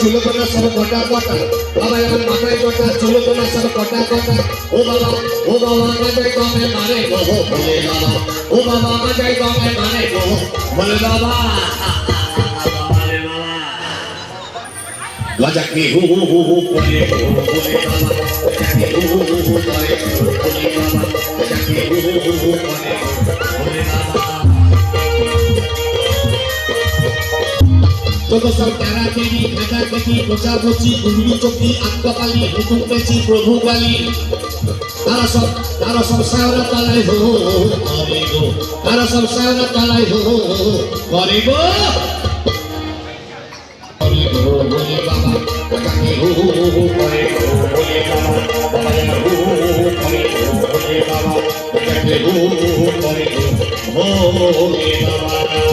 চুলকোনা সব কটা কটা বাবা আমার মাথায় কটা চুলকোনা সব কটা কটা ও বাবা মাথায় কমে মারে গো বলে বাবা ও বাবা মাথায় কমে মারে গো বলে বাবা গজা কি হু হু হু হু বলে বলে বাবা গজা কি হু হু হু করে বলে বাবা গজা কি হু হু হু করে বলে বাবা যত সব তারা তেরি খাজা কেটি কোচা বচি গুন্ডি চকি আত্মকালী হুকুম পেছি প্রভু কালী তারা সব সারা তালাই হো করে গো তারা সব সারা তালাই হো করে গো বলে বাবা কাকে হো হো করে গো বলে বাবা বাবা যেন হো হো করে গো বলে বাবা কাকে হো হো করে গো বলে বাবা